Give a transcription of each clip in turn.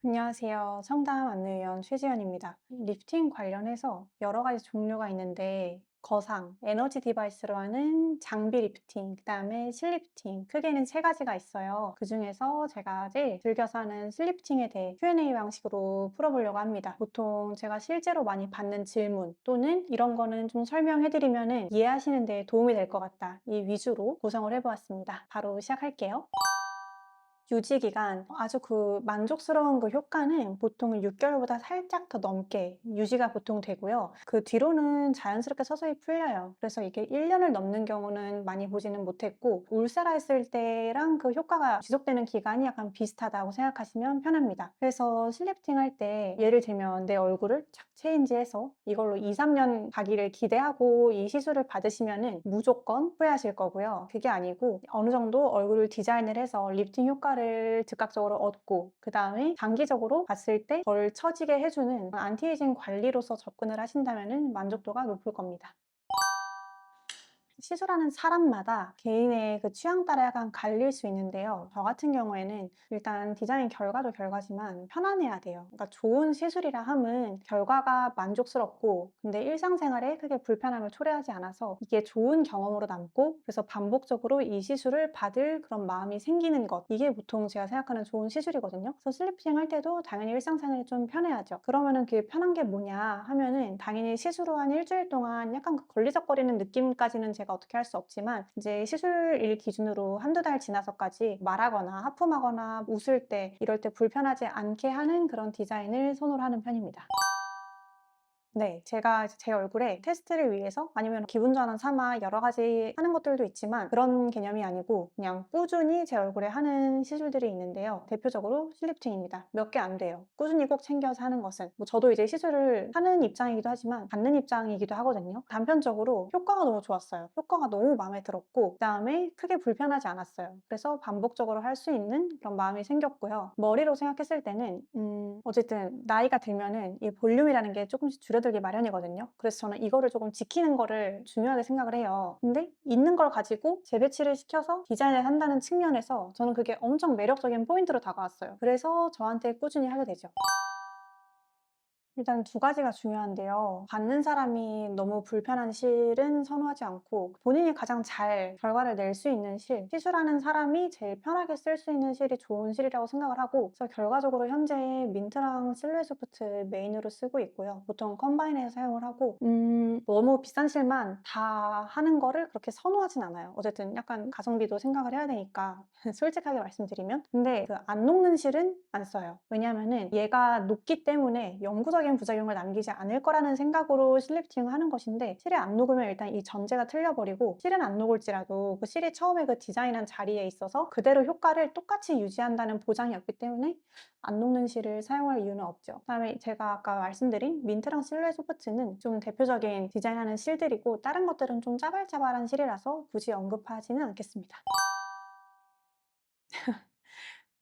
안녕하세요. 청담 안내위원 최지연입니다. 리프팅 관련해서 여러 가지 종류가 있는데 거상, 에너지 디바이스로 하는 장비 리프팅, 그다음에 실리프팅 크게는 세 가지가 있어요. 그중에서 제가 제일 즐겨서 하는 실리프팅에 대해 Q&A 방식으로 풀어보려고 합니다. 보통 제가 실제로 많이 받는 질문 또는 이런 거는 좀 설명해드리면 이해하시는 데 도움이 될 것 같다, 이 위주로 구성을 해보았습니다. 바로 시작할게요. 유지 기간, 아주 만족스러운 그 효과는 보통 6개월보다 살짝 더 넘게 유지가 보통 되고요. 그 뒤로는 자연스럽게 서서히 풀려요. 그래서 이게 1년을 넘는 경우는 많이 보지는 못했고, 울세라 했을 때랑 그 효과가 지속되는 기간이 약간 비슷하다고 생각하시면 편합니다. 그래서 실리프팅 할 때 예를 들면 내 얼굴을 착 체인지해서 이걸로 2, 3년 가기를 기대하고 이 시술을 받으시면은 무조건 후회하실 거고요. 그게 아니고 어느 정도 얼굴을 디자인을 해서 리프팅 효과를 즉각적으로 얻고, 그 다음에 장기적으로 봤을 때 덜 처지게 해주는 안티에이징 관리로서 접근을 하신다면 만족도가 높을 겁니다. 시술하는 사람마다 개인의 그 취향 따라 약간 갈릴 수 있는데요. 저 같은 경우에는 일단 디자인 결과도 결과지만 편안해야 돼요. 그러니까 좋은 시술이라 함은 결과가 만족스럽고 근데 일상생활에 크게 불편함을 초래하지 않아서 이게 좋은 경험으로 남고, 그래서 반복적으로 이 시술을 받을 그런 마음이 생기는 것, 이게 보통 제가 생각하는 좋은 시술이거든요. 그래서 슬리핑 할 때도 당연히 일상생활이 좀 편해야죠. 그러면은 그게 편한 게 뭐냐 하면은 당연히 시술 후 한 일주일 동안 약간 그 걸리적거리는 느낌까지는 제가 어떻게 할 수 없지만, 이제 시술일 기준으로 한두 달 지나서까지 말하거나 하품하거나 웃을 때 이럴 때 불편하지 않게 하는 그런 디자인을 선호를 하는 편입니다. 네, 제가 이제 제 얼굴에 테스트를 위해서 아니면 기분 전환 삼아 여러 가지 하는 것들도 있지만 그런 개념이 아니고 그냥 꾸준히 제 얼굴에 하는 시술들이 있는데요. 대표적으로 실리프팅입니다. 몇 개 안 돼요. 꾸준히 꼭 챙겨서 하는 것은. 뭐 저도 이제 시술을 하는 입장이기도 하지만 받는 입장이기도 하거든요. 단편적으로 효과가 너무 좋았어요. 효과가 너무 마음에 들었고, 그다음에 크게 불편하지 않았어요. 그래서 반복적으로 할 수 있는 그런 마음이 생겼고요. 머리로 생각했을 때는 어쨌든 나이가 들면은 이 볼륨이라는 게 조금씩 줄어들기 마련이거든요. 그래서 저는 이거를 조금 지키는 거를 중요하게 생각을 해요. 근데 있는 걸 가지고 재배치를 시켜서 디자인을 한다는 측면에서 저는 그게 엄청 매력적인 포인트로 다가왔어요. 그래서 저한테 꾸준히 하게 되죠. 일단 두 가지가 중요한데요. 받는 사람이 너무 불편한 실은 선호하지 않고 본인이 가장 잘 결과를 낼 수 있는 실, 시술하는 사람이 제일 편하게 쓸 수 있는 실이 좋은 실이라고 생각을 하고, 그래서 결과적으로 현재 민트랑 실루엣 소프트 메인으로 쓰고 있고요. 보통 컴바인해서 사용을 하고, 너무 비싼 실만 다 하는 거를 그렇게 선호하진 않아요. 어쨌든 약간 가성비도 생각을 해야 되니까 솔직하게 말씀드리면. 근데 그 안 녹는 실은 안 써요. 왜냐면은 얘가 녹기 때문에 영구적인 부작용을 남기지 않을 거라는 생각으로 실리프팅을 하는 것인데, 실이 안 녹으면 일단 이 전제가 틀려버리고, 실은 안 녹을지라도 그 실이 처음에 그 디자인한 자리에 있어서 그대로 효과를 똑같이 유지한다는 보장이 없기 때문에 안 녹는 실을 사용할 이유는 없죠. 그다음에 제가 아까 말씀드린 민트랑 실루엣 소프트는 좀 대표적인 디자인하는 실들이고, 다른 것들은 좀 짜발짜발한 실이라서 굳이 언급하지는 않겠습니다.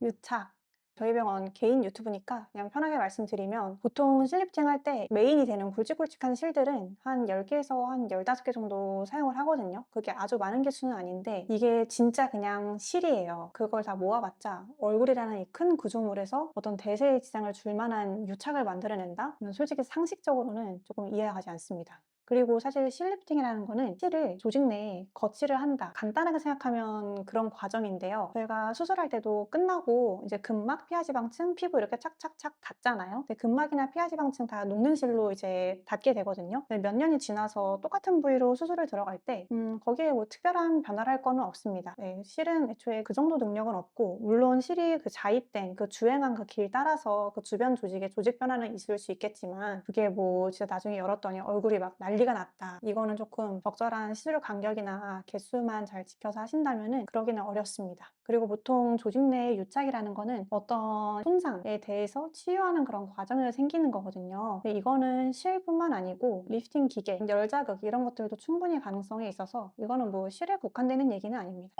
유착. 저희 병원 개인 유튜브니까 그냥 편하게 말씀드리면, 보통 실리프팅 할 때 메인이 되는 굵직굵직한 실들은 한 10개에서 한 15개 정도 사용을 하거든요. 그게 아주 많은 개수는 아닌데 이게 진짜 그냥 실이에요. 그걸 다 모아봤자 얼굴이라는 이 큰 구조물에서 어떤 대세의 지장을 줄 만한 유착을 만들어낸다? 솔직히 상식적으로는 조금 이해가 가지 않습니다. 그리고 사실 실리프팅이라는 거는 실을 조직 내에 거치를 한다, 간단하게 생각하면 그런 과정인데요. 저희가 수술할 때도 끝나고 이제 근막, 피하지방층, 피부 이렇게 착착착 닿잖아요. 근데 근막이나 피하지방층 다 녹는 실로 이제 닿게 되거든요. 근데 몇 년이 지나서 똑같은 부위로 수술을 들어갈 때 거기에 뭐 특별한 변화를 할 거는 없습니다. 네, 실은 애초에 그 정도 능력은 없고, 물론 실이 그 자입된 그 주행한 그 길 따라서 그 주변 조직에 조직 변화는 있을 수 있겠지만, 그게 뭐 진짜 나중에 열었더니 얼굴이 막 난리가 났다, 이거는 조금 적절한 시술 간격이나 개수만 잘 지켜서 하신다면은 그러기는 어렵습니다. 그리고 보통 조직 내의 유착이라는 거는 어떤 손상에 대해서 치유하는 그런 과정에서 생기는 거거든요. 근데 이거는 실뿐만 아니고 리프팅 기계, 열자극 이런 것들도 충분히 가능성이 있어서 이거는 뭐 실에 국한되는 얘기는 아닙니다.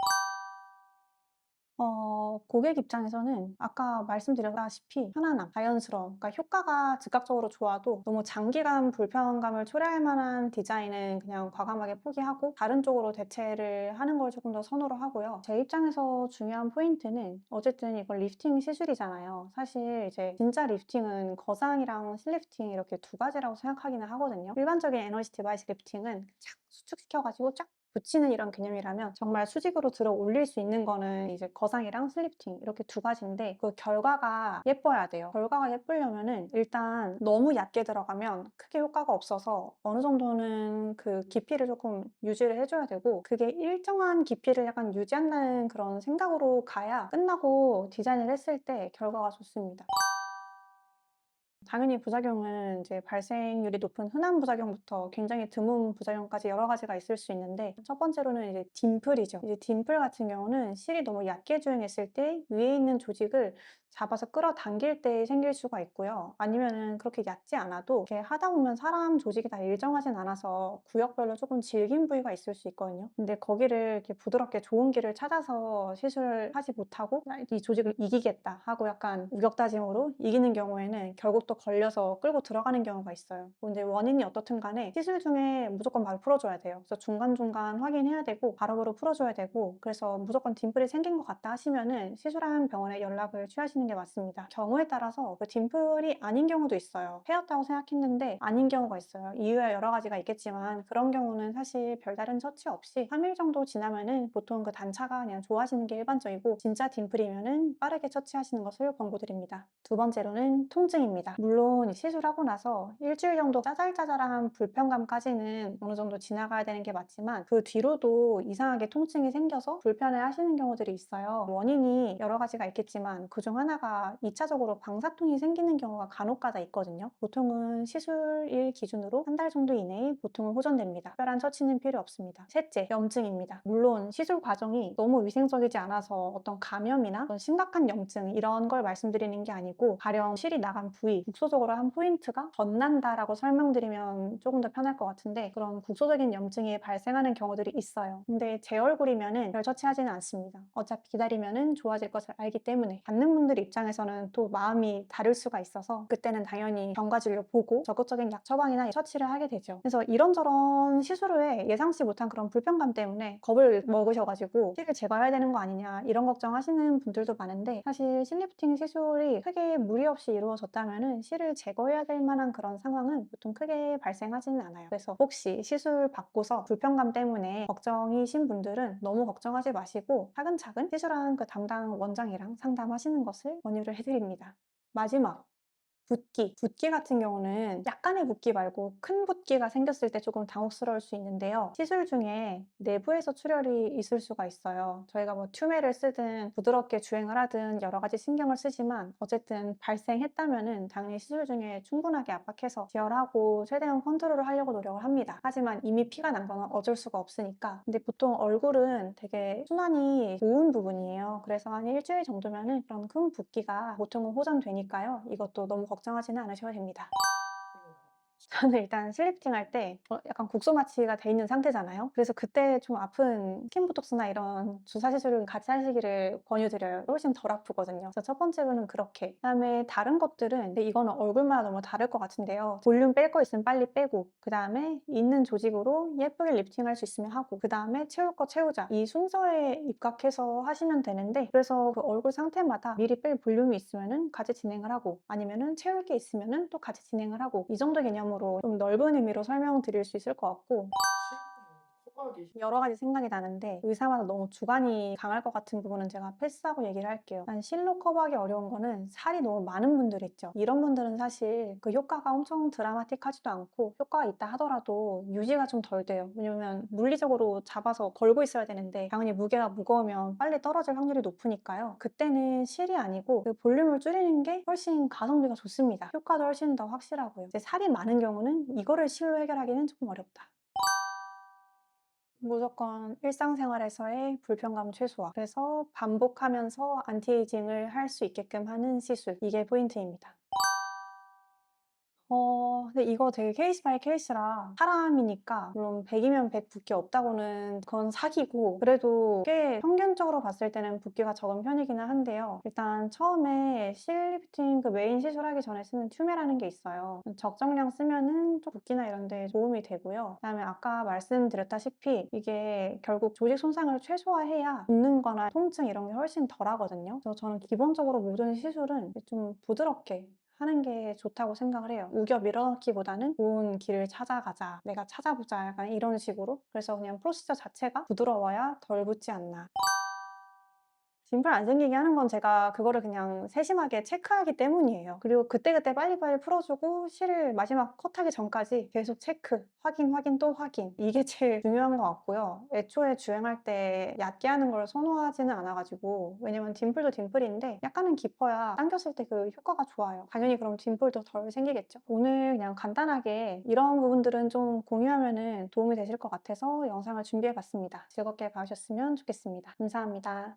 고객 입장에서는 아까 말씀드렸다시피 편안함, 자연스러움, 그러니까 효과가 즉각적으로 좋아도 너무 장기간 불편감을 초래할 만한 디자인은 그냥 과감하게 포기하고 다른 쪽으로 대체를 하는 걸 조금 더 선호를 하고요. 제 입장에서 중요한 포인트는 어쨌든 이건 리프팅 시술이잖아요. 사실 이제 진짜 리프팅은 거상이랑 실리프팅 이렇게 두 가지라고 생각하기는 하거든요. 일반적인 에너지 디바이스 리프팅은 착 수축시켜가지고 쫙 붙이는 이런 개념이라면 정말 수직으로 들어 올릴 수 있는 거는 이제 거상이랑 슬리프팅 이렇게 두 가지인데 그 결과가 예뻐야 돼요. 결과가 예쁘려면은 일단 너무 얕게 들어가면 크게 효과가 없어서 어느 정도는 그 깊이를 조금 유지를 해줘야 되고 그게 일정한 깊이를 약간 유지한다는 그런 생각으로 가야 끝나고 디자인을 했을 때 결과가 좋습니다. 당연히 부작용은 이제 발생률이 높은 흔한 부작용부터 굉장히 드문 부작용까지 여러 가지가 있을 수 있는데 첫 번째로는 이제 딤플이죠. 이제 딤플 같은 경우는 실이 너무 얕게 조잉했을 때 위에 있는 조직을 잡아서 끌어당길 때 생길 수가 있고요. 아니면은 그렇게 얕지 않아도 이렇게 하다 보면 사람 조직이 다 일정하진 않아서 구역별로 조금 질긴 부위가 있을 수 있거든요. 근데 거기를 이렇게 부드럽게 좋은 길을 찾아서 시술을 하지 못하고 이 조직을 이기겠다 하고 약간 우격다짐으로 이기는 경우에는 결국 또 걸려서 끌고 들어가는 경우가 있어요. 근데 원인이 어떻든 간에 시술 중에 무조건 바로 풀어줘야 돼요. 그래서 중간중간 확인해야 되고 바로바로 풀어줘야 되고 그래서 무조건 딤플이 생긴 것 같다 하시면은 시술하는 병원에 연락을 취하시는 게 맞습니다. 경우에 따라서 그 딤플이 아닌 경우도 있어요. 패였다고 생각했는데 아닌 경우가 있어요. 이유야 여러 가지가 있겠지만 그런 경우는 사실 별다른 처치 없이 3일 정도 지나면은 보통 그 단차가 그냥 좋아지는 게 일반적이고 진짜 딤플이면은 빠르게 처치하시는 것을 권고드립니다. 두 번째로는 통증입니다. 물론 시술하고 나서 일주일 정도 짜잘짜잘한 불편감까지는 어느 정도 지나가야 되는 게 맞지만 그 뒤로도 이상하게 통증이 생겨서 불편해 하시는 경우들이 있어요. 원인이 여러 가지가 있겠지만 그중 하나가 2차적으로 방사통이 생기는 경우가 간혹가다 있거든요. 보통은 시술일 기준으로 한 달 정도 이내에 보통은 호전됩니다. 특별한 처치는 필요 없습니다. 셋째, 염증입니다. 물론 시술 과정이 너무 위생적이지 않아서 어떤 감염이나 어떤 심각한 염증 이런 걸 말씀드리는 게 아니고 가령 실이 나간 부위, 국소적으로 한 포인트가 덧난다라고 설명드리면 조금 더 편할 것 같은데 그런 국소적인 염증이 발생하는 경우들이 있어요. 근데 제 얼굴이면은 별 처치하지는 않습니다. 어차피 기다리면은 좋아질 것을 알기 때문에 받는 분들 입장에서는 또 마음이 다를 수가 있어서 그때는 당연히 경과진료 보고 적극적인 약 처방이나 처치를 하게 되죠. 그래서 이런저런 시술 후에 예상치 못한 그런 불편감 때문에 겁을 먹으셔가지고 실을 제거해야 되는 거 아니냐 이런 걱정하시는 분들도 많은데 사실 실리프팅 시술이 크게 무리 없이 이루어졌다면은 실을 제거해야 될 만한 그런 상황은 보통 크게 발생하지는 않아요. 그래서 혹시 시술 받고서 불편감 때문에 걱정이신 분들은 너무 걱정하지 마시고 차근차근 시술한 그 담당 원장이랑 상담하시는 것을 권유를 해드립니다. 마지막 붓기. 붓기 같은 경우는 약간의 붓기 말고 큰 붓기가 생겼을 때 조금 당혹스러울 수 있는데요. 시술 중에 내부에서 출혈이 있을 수가 있어요. 저희가 뭐 튜메를 쓰든 부드럽게 주행을 하든 여러 가지 신경을 쓰지만 어쨌든 발생했다면은 당연히 시술 중에 충분하게 압박해서 지혈하고 최대한 컨트롤을 하려고 노력을 합니다. 하지만 이미 피가 난 거는 어쩔 수가 없으니까. 근데 보통 얼굴은 되게 순환이 좋은 부분이에요. 그래서 한 일주일 정도면은 그런 큰 붓기가 보통은 호전되니까요. 이것도 너무 걱정하지는 않으셔도 됩니다. 저는 일단 슬리프팅 할 때 약간 국소 마취가 돼 있는 상태잖아요. 그래서 그때 좀 아픈 스킨 보톡스나 이런 주사 시술은 같이 하시기를 권유드려요. 훨씬 덜 아프거든요. 그래서 첫 번째로는 그렇게. 그다음에 다른 것들은 근데 이거는 얼굴마다 너무 다를 것 같은데요. 볼륨 뺄 거 있으면 빨리 빼고 그다음에 있는 조직으로 예쁘게 리프팅할 수 있으면 하고 그다음에 채울 거 채우자. 이 순서에 입각해서 하시면 되는데 그래서 그 얼굴 상태마다 미리 뺄 볼륨이 있으면은 같이 진행을 하고 아니면은 채울 게 있으면은 또 같이 진행을 하고 이 정도 개념으로 좀 넓은 의미로 설명드릴 수 있을 것 같고 여러 가지 생각이 나는데 의사마다 너무 주관이 강할 것 같은 부분은 제가 패스하고 얘기를 할게요. 일단 실로 커버하기 어려운 거는 살이 너무 많은 분들 있죠. 이런 분들은 사실 그 효과가 엄청 드라마틱하지도 않고 효과가 있다 하더라도 유지가 좀 덜 돼요. 왜냐면 물리적으로 잡아서 걸고 있어야 되는데 당연히 무게가 무거우면 빨리 떨어질 확률이 높으니까요. 그때는 실이 아니고 그 볼륨을 줄이는 게 훨씬 가성비가 좋습니다. 효과도 훨씬 더 확실하고요. 이제 살이 많은 경우는 이거를 실로 해결하기는 조금 어렵다. 무조건 일상생활에서의 불편감 최소화. 그래서 반복하면서 안티에이징을 할 수 있게끔 하는 시술. 이게 포인트입니다. 근데 이거 되게 케이스 바이 케이스라 사람이니까 물론 100이면 100 붓기 없다고는 그건 사기고 그래도 꽤 평균적으로 봤을 때는 붓기가 적은 편이기는 한데요. 일단 처음에 실리프팅 그 메인 시술하기 전에 쓰는 튜메라는 게 있어요. 적정량 쓰면은 좀 붓기나 이런 데 도움이 되고요. 그다음에 아까 말씀드렸다시피 이게 결국 조직 손상을 최소화해야 붓는 거나 통증 이런 게 훨씬 덜 하거든요. 그래서 저는 기본적으로 모든 시술은 좀 부드럽게 하는 게 좋다고 생각을 해요. 우겨 밀어넣기보다는 좋은 길을 찾아가자, 내가 찾아보자 약간 이런 식으로. 그래서 그냥 프로시저 자체가 부드러워야 덜 붓지 않나. dim플 안 생기게 하는 건 제가 그거를 그냥 세심하게 체크하기 때문이에요. 그리고 그때그때 빨리빨리 풀어주고 실을 마지막 컷하기 전까지 계속 체크, 확인, 확인, 또 확인. 이게 제일 중요한 것 같고요. 애초에 주행할 때 얕게 하는 걸 선호하지는 않아가지고 왜냐면 dim플도 dim플인데 약간은 깊어야 당겼을 때 그 효과가 좋아요. 당연히 그럼 dim플도 덜 생기겠죠. 오늘 그냥 간단하게 이런 부분들은 좀 공유하면 도움이 되실 것 같아서 영상을 준비해봤습니다. 즐겁게 봐주셨으면 좋겠습니다. 감사합니다.